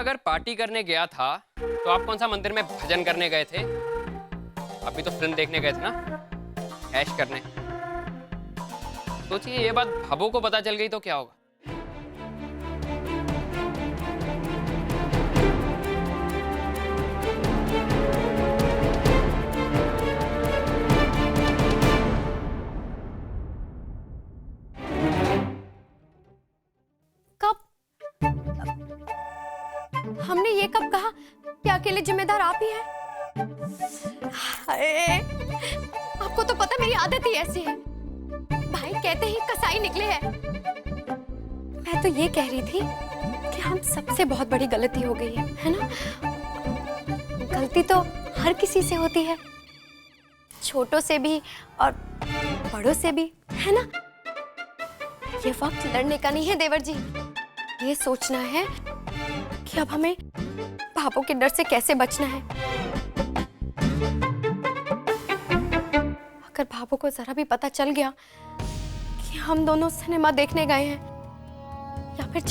अगर पार्टी करने गया था तो आप कौन सा मंदिर में भजन करने गए थे? अभी तो फिल्म देखने गए थे ना, ऐश करने। सोचिए ये बात भाभो को पता चल गई तो क्या होगा। हमने ये कब कहा कि अकेले जिम्मेदार आप ही हैं? अरे, आपको तो पता मेरी आदत ही ऐसी है। भाई कहते ही कसाई निकले हैं। मैं तो ये कह रही थी कि हम सबसे बहुत बड़ी गलती हो गई है ना? गलती तो हर किसी से होती है, छोटों से भी और बड़ों से भी, है ना? ये वक्त लड़ने का नहीं है देवर जी, ये सोचना है कि अब हमें भाभो के डर से कैसे बचना है। अगर भाभो को जरा भी पता चल गया कि हम दोनों सिनेमा देखने गए हैं, या फिर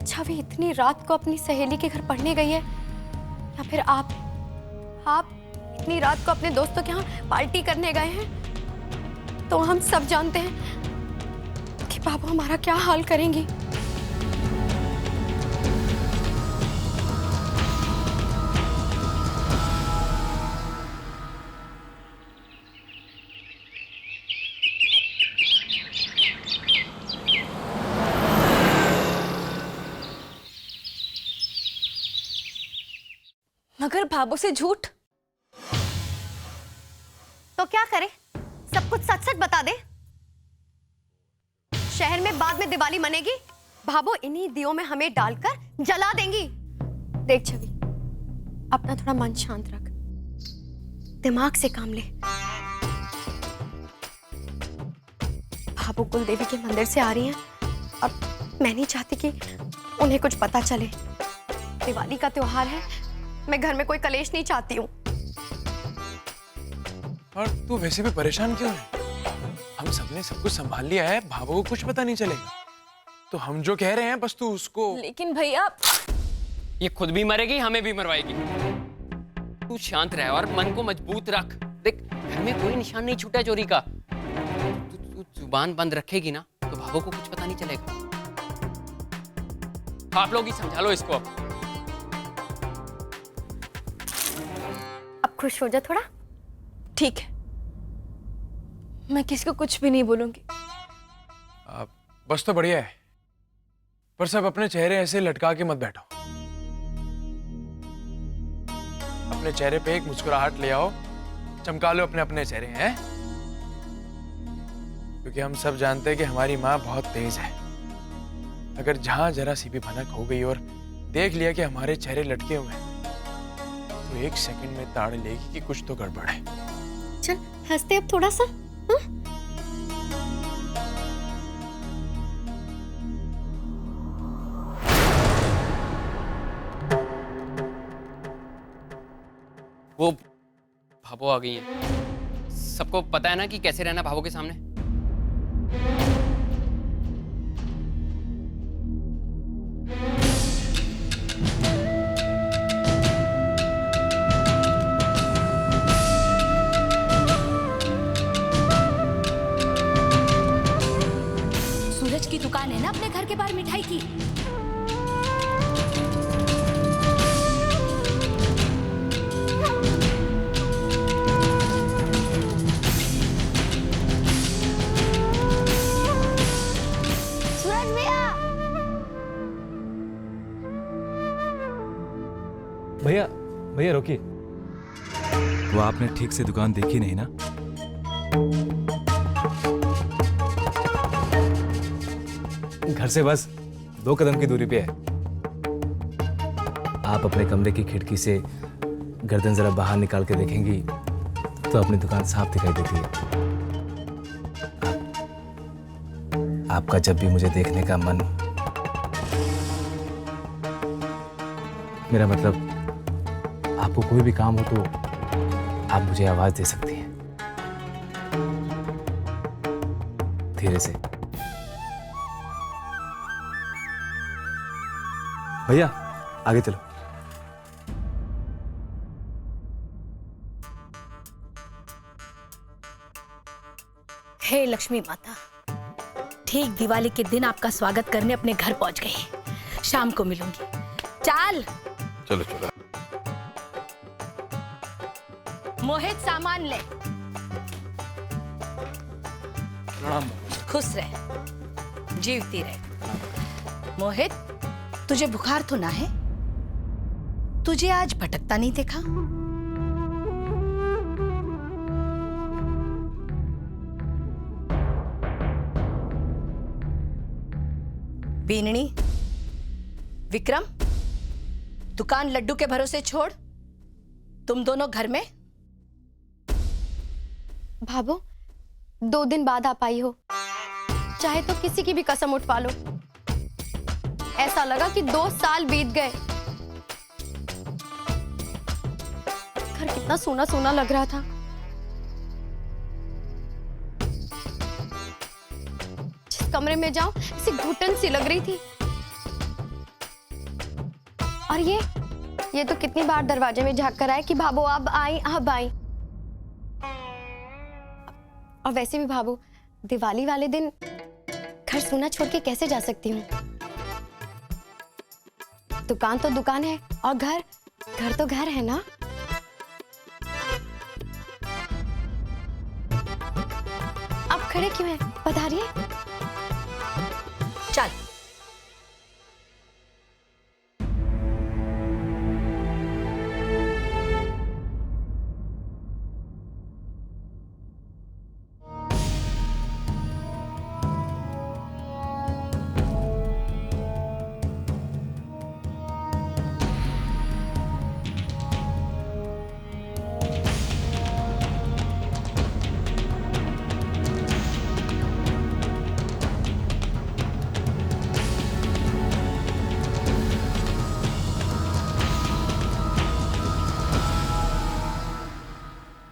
छवि इतनी रात को अपनी सहेली के घर पढ़ने गई है, या फिर आप इतनी रात को अपने दोस्तों के यहाँ पार्टी करने गए हैं, तो हम सब जानते हैं कि भाभो हमारा क्या हाल करेंगी। मगर भाभो से झूठ तो क्या करे, सब कुछ सच सच बता दे। शहर में बाद में दिवाली मनेगी, भाभो इन्हीं दियों में हमें डालकर जला देंगी। देख छवि, अपना थोड़ा मन शांत रख, दिमाग से काम ले। भाभो कुल देवी के मंदिर से आ रही हैं और मैं नहीं चाहती कि उन्हें कुछ पता चले। दिवाली का त्योहार है, मैं घर में कोई कलेश नहीं चाहती हूँ। और तू वैसे भी परेशान क्यों है? हम सबने सब कुछ संभाल लिया है, भाभो को कुछ पता नहीं चलेगा। तो हम जो कह रहे हैं बस तू उसको। लेकिन भैया, ये खुद भी मरेगी, हमें भी मरवाएगी। तू शांत रह और मन को मजबूत रख। देख, घर में कोई निशान नहीं छूटा चोरी का। तू जुबान बंद रखेगी ना तो भाभो को कुछ पता नहीं चलेगा। आप लोग ही समझा लो इसको। अब खुश हो जा थोड़ा। ठीक है, मैं किसी को कुछ भी नहीं बोलूंगी। बस तो बढ़िया है, पर सब अपने चेहरे ऐसे लटका के मत बैठो। अपने चेहरे पे एक मुस्कुराहट ले आओ, चमका लो अपने अपने चेहरे हैं। क्योंकि हम सब जानते हैं कि हमारी माँ बहुत तेज है। अगर जहां जरा सी भी भनक हो गई और देख लिया कि हमारे चेहरे लटके हुए हैं, तो एक सेकंड में ताड़ लेगी कि कुछ तो गड़बड़ है। चल हंसते अब थोड़ा सा। हाँ? वो भाभो आ गई है। सबको पता है ना कि कैसे रहना भाभो के सामने। सूरज की दुकान है ना अपने घर के बाहर मिठाई की। भैया भैया रोकिए। वो आपने ठीक से दुकान देखी नहीं ना? घर से बस 2 कदम की दूरी पे है। आप अपने कमरे की खिड़की से गर्दन जरा बाहर निकाल के देखेंगी तो अपनी दुकान साफ दिखाई देती है। आपका जब भी मुझे देखने का मन, मेरा मतलब आपको कोई भी काम हो तो आप मुझे आवाज दे सकती हैं, धीरे से। भैया आगे चलो। हे लक्ष्मी माता, ठीक दिवाली के दिन आपका स्वागत करने अपने घर पहुंच गई। शाम को मिलूंगी। चाल चलो चलो। मोहित सामान ले। खुश रह, जीवती रह। मोहित, तुझे बुखार तो ना है? तुझे आज भटकता नहीं देखा? बीननी, विक्रम, दुकान लड्डू के भरोसे छोड़ तुम दोनों घर में। भाभो, 2 दिन बाद आप आई हो, चाहे तो किसी की भी कसम उठवा लो। ऐसा लगा कि 2 साल बीत गए। घर कितना सूना सूना लग रहा था। जिस कमरे में जाऊं ऐसी घुटन सी लग रही थी। और ये तो कितनी बार दरवाजे में झांक कर आए कि भाभो अब आई अब आई। और वैसे भी भाभो, दिवाली वाले दिन घर सूना छोड़ के कैसे जा सकती हूँ? दुकान तो दुकान है और घर तो घर है ना। आप खड़े क्यों हैं? पधारिए। चल।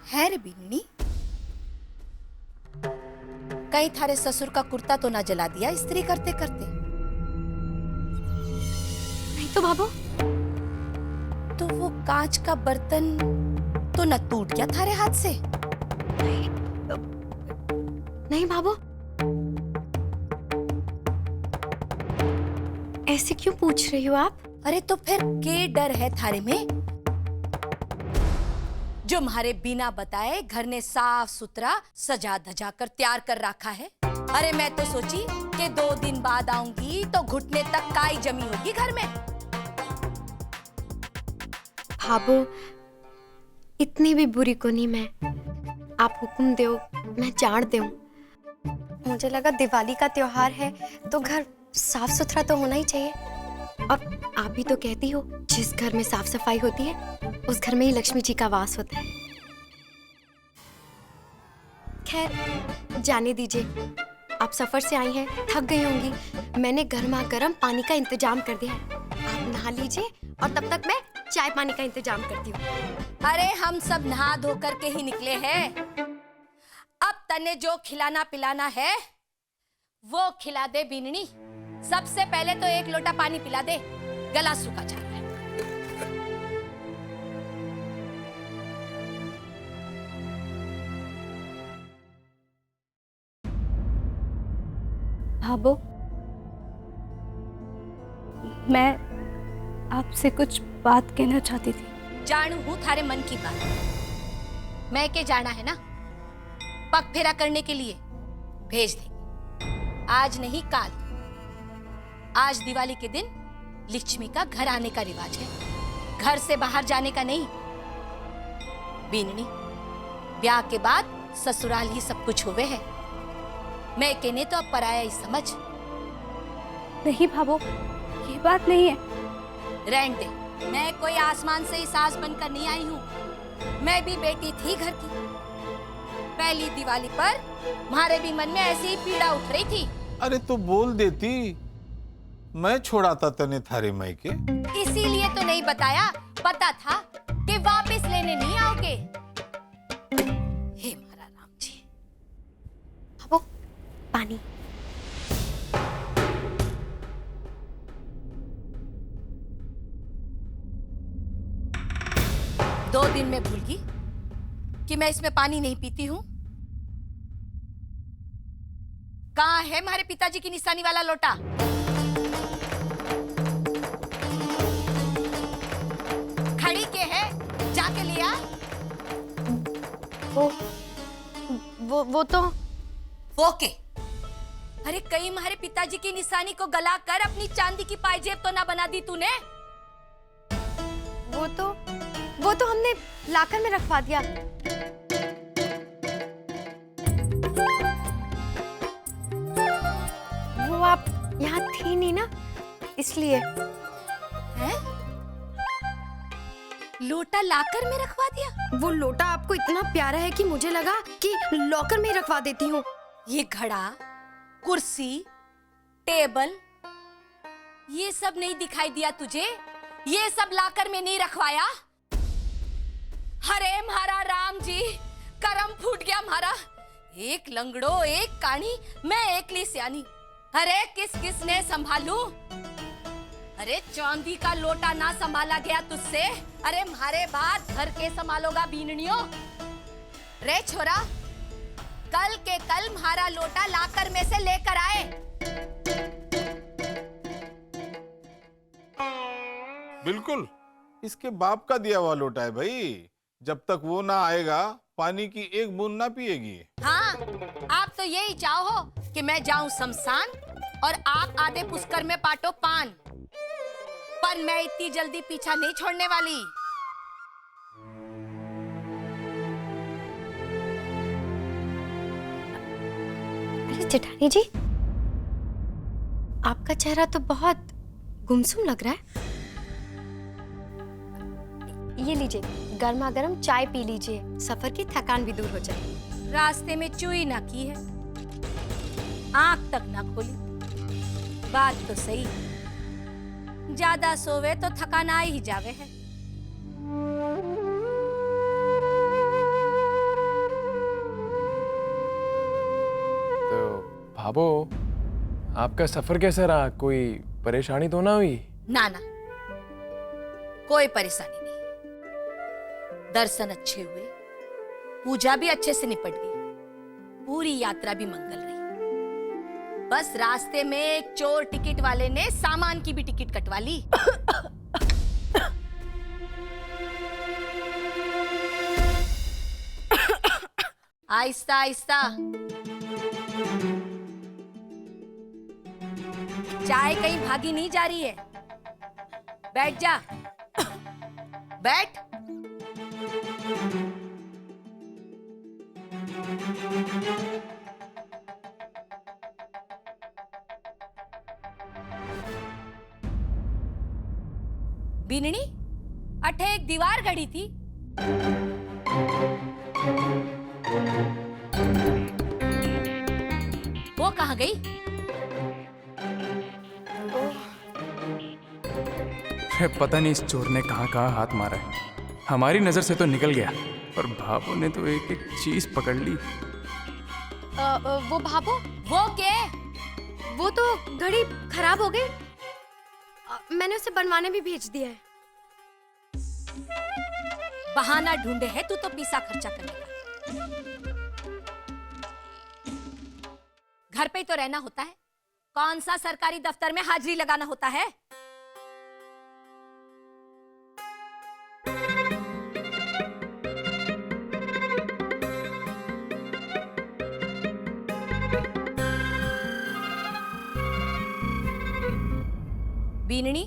है रे बीननी, कहीं थारे ससुर का कुर्ता तो ना जला दिया इस्त्री करते करते? नहीं तो भाभो। तो वो कांच का बर्तन तो न टूट गया थारे हाथ से? नहीं भाभो, ऐसे क्यों पूछ रही हो आप? अरे तो फिर के डर है थारे में जो हमारे बिना बताए घर ने साफ सुथरा सजा धजा कर तैयार कर रखा है? अरे मैं तो सोची कि 2 दिन बाद आऊंगी तो घुटने तक काई जमी होगी घर में। भाभो, इतनी भी बुरी को नहीं मैं। आप हुक्म दो, मैं जान दूं। मुझे लगा दिवाली का त्योहार है तो घर साफ सुथरा तो होना ही चाहिए। और आप भी तो कहती हो जिस घर में साफ सफाई होती है उस घर में ही लक्ष्मी जी का वास होता है। खैर जाने दीजिए, आप सफर से आई हैं, थक गई होंगी। मैंने गर्मा गर्म पानी का इंतजाम कर दिया है, आप नहा लीजिए और तब तक मैं चाय पानी का इंतजाम करती हूँ। अरे हम सब नहा धो करके ही निकले हैं। अब तने जो खिलाना पिलाना है वो खिला दे बीननी। सबसे पहले तो 1 लोटा पानी पिला दे, गला सूखा जा रहा है। भाभो, मैं आपसे कुछ बात कहना चाहती थी। जानू हूं थारे मन की बात। मैं के जाना है ना, पग फेरा करने के लिए भेज देंगे। आज नहीं काल। आज दिवाली के दिन लक्ष्मी का घर आने का रिवाज है, घर से बाहर जाने का नहीं। बीननी, ब्याह के बाद ससुराल ही सब कुछ हुए है। मैं कहने तो अब पराया ही समझ। नहीं भाभो, ये बात नहीं है। रहने दे, मैं कोई आसमान से ही सास बनकर नहीं आई हूँ। मैं भी बेटी थी घर की। पहली दिवाली पर हमारे भी मन में ऐसी ही पीड़ा उठ रही थी। अरे तो बोल देती, मैं छोड़ाता तने थारे माई के। इसीलिए तो नहीं बताया, पता था कि वापस लेने नहीं आओगे। हे महाराज राम जी। भाभो, पानी। 2 दिन में भूल गई कि मैं इसमें पानी नहीं पीती हूँ। कहाँ है हमारे पिताजी की निशानी वाला लोटा? खड़ी के है, जाके लिया। वो तो वो के? अरे कहीं हमारे पिताजी की निशानी को गला कर अपनी चांदी की पायजेब तो ना बना दी तूने? वो तो हमने लाकर में रखवा दिया। वो आप यहाँ थी नहीं ना, इसलिए। हैं? लोटा लाकर में रखवा दिया? वो लोटा आपको इतना प्यारा है कि मुझे लगा कि लॉकर में ही रखवा देती हूँ। ये घड़ा, कुर्सी, टेबल, ये सब नहीं दिखाई दिया तुझे? ये सब लाकर में नहीं रखवाया? हरे म्हारा राम जी, करम फूट गया हमारा। एक लंगड़ो, एक कानी, मैं एकली सियानी। अरे किस किस ने संभालू? अरे चांदी का लोटा ना संभाला गया तुझसे, अरे म्हारे बाद घर के संभालोगा बीननियो? रे छोरा, कल के कल म्हारा लोटा लाकर में से लेकर आए। बिल्कुल, इसके बाप का दिया हुआ लोटा है भाई। जब तक वो ना आएगा पानी की एक बूंद ना पिएगी। हाँ, आप तो यही चाहो कि मैं जाऊं शमशान और आप आधे पुष्कर में पाटो पान, पर मैं इतनी जल्दी पीछा नहीं छोड़ने वाली। अरे जेठानी जी, आपका चेहरा तो बहुत गुमसुम लग रहा है। ये लीजिए, गर्मा गर्म चाय पी लीजिए, सफर की थकान भी दूर हो जाए। रास्ते में चुई ना की है, आंख तक ना खोली। बात तो सही, ज्यादा सोवे तो थकान आ ही जावे है। तो भाभो, आपका सफर कैसा रहा? कोई परेशानी तो ना हुई? ना ना, कोई परेशानी नहीं। दर्शन अच्छे हुए, पूजा भी अच्छे से निपट गई, पूरी यात्रा भी मंगल रही। बस रास्ते में एक चोर टिकट वाले ने सामान की भी टिकट कटवा ली। आहिस्ता आहिस्ता। चाय कहीं भागी नहीं जा रही है। बैठ जा, बैठ। बीननी, अठे एक दीवार गड़ी थी। वो कहाँ गई? पता नहीं इस चोर ने कहाँ कहाँ हाथ मारा है। हमारी नजर से तो निकल गया, पर भाभो ने तो एक एक चीज पकड़ ली। वो भाभो, वो के? वो तो घड़ी खराब हो गई, मैंने उसे बनवाने भी भेज दिया है। बहाना ढूंढे है तू तो पैसा खर्चा करने का। घर पे ही तो रहना होता है, कौन सा सरकारी दफ्तर में हाजिरी लगाना होता है? बीननी,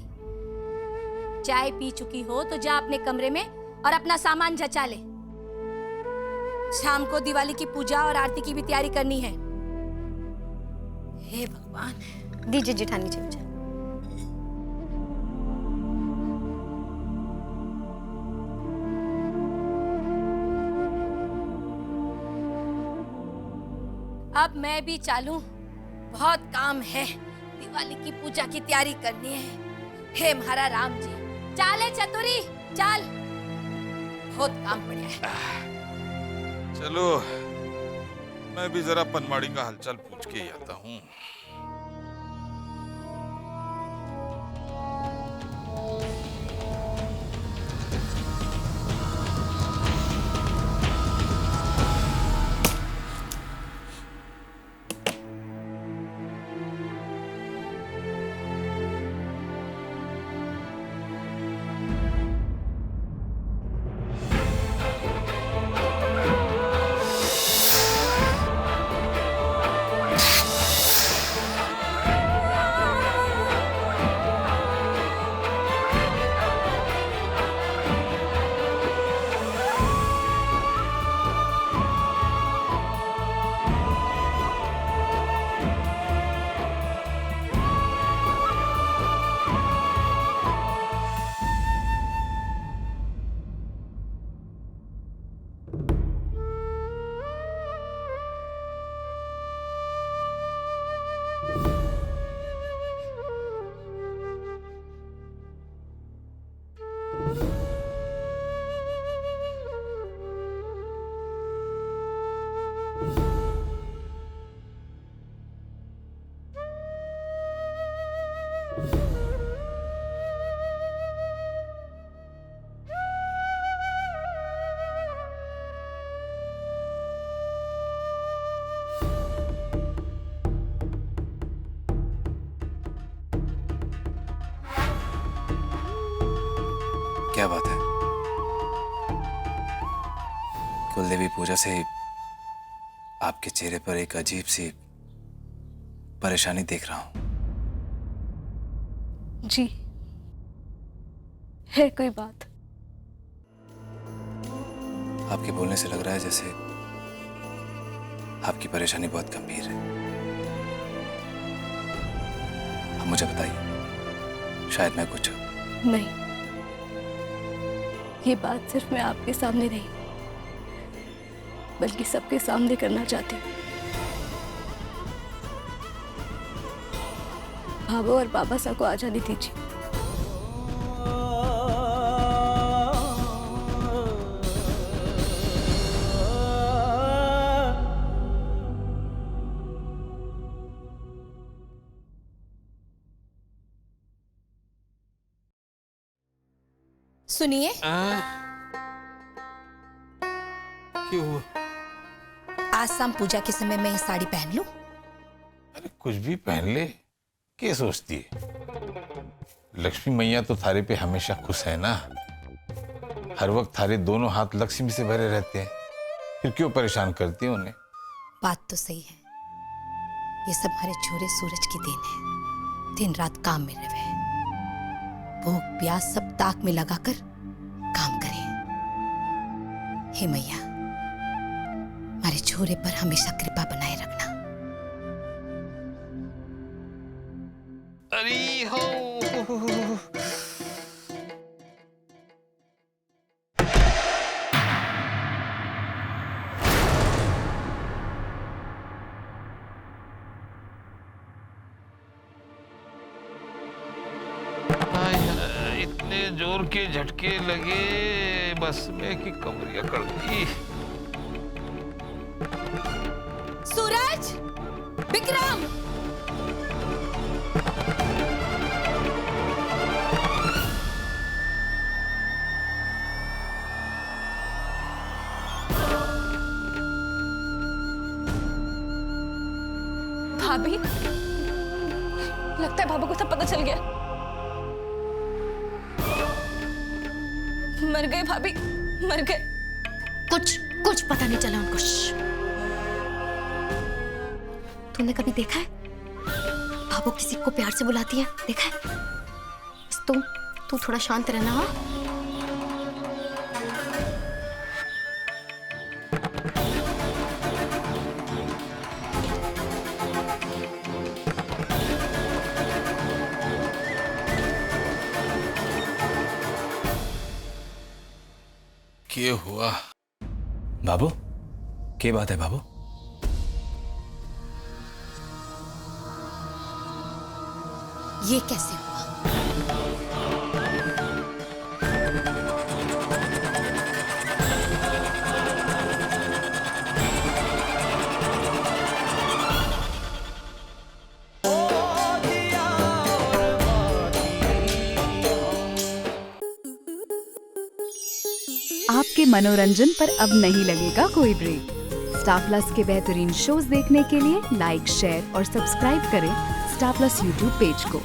चाय पी चुकी हो तो जा अपने कमरे में और अपना सामान जचा ले। शाम को दिवाली की पूजा और आरती की भी तैयारी करनी है। हे भगवान। दीजिए जेठानी जी मुझे। अब मैं भी चालूं, बहुत काम है। दिवाली की पूजा की तैयारी करनी है। हे महारा राम जी, चाले चतुरी चाल, बहुत काम पड़ा है। चलो, मैं भी जरा पनवाड़ी का हालचाल पूछ के ही आता हूँ। क्या बात है? कुलदेवी पूजा से आपके चेहरे पर एक अजीब सी परेशानी देख रहा हूं। जी, है कोई बात? आपके बोलने से लग रहा है जैसे आपकी परेशानी बहुत गंभीर है। अब मुझे बताइए, शायद मैं कुछ नहीं, ये बात सिर्फ मैं आपके सामने नहीं बल्कि सबके सामने करना चाहती हूँ। भाभो और बाबा साहब को आजादी दीजिए। सुनिए, क्यों हुआ? आज शाम पूजा के समय मैं ये साड़ी पहन लूं? अरे कुछ भी पहन ले, क्या सोचती है? लक्ष्मी मैया तो थारे पे हमेशा खुश है ना। हर वक्त थारे दोनों हाथ लक्ष्मी से भरे रहते हैं, फिर क्यों परेशान करती है उन्हें? बात तो सही है, ये सब हमारे छोरे सूरज की देन है। दिन रात काम में रहे, भूख प्यास सब ताक में लगाकर काम करें। हे मैया, हमारे छोरे पर हमेशा कृपा बनाए रखना। अरे हो इतने जोर के झटके लगे बस में कि कमरिया कर दी। सूरज, विक्रम, भाभी, लगता है भाभो को सब पता चल गया। मर गए भाभी, मर गए। कुछ पता नहीं चला उनको। तूने कभी देखा है भाभो किसी को प्यार से बुलाती है? देखा है? बस तू थोड़ा शांत रहना। हाँ, क्या हुआ? बाबू, क्या बात है बाबू? ये कैसे हुआ? आपके मनोरंजन पर अब नहीं लगेगा कोई ब्रेक। स्टार प्लस के बेहतरीन शोज देखने के लिए लाइक, शेयर और सब्सक्राइब करें स्टार प्लस यूट्यूब पेज को।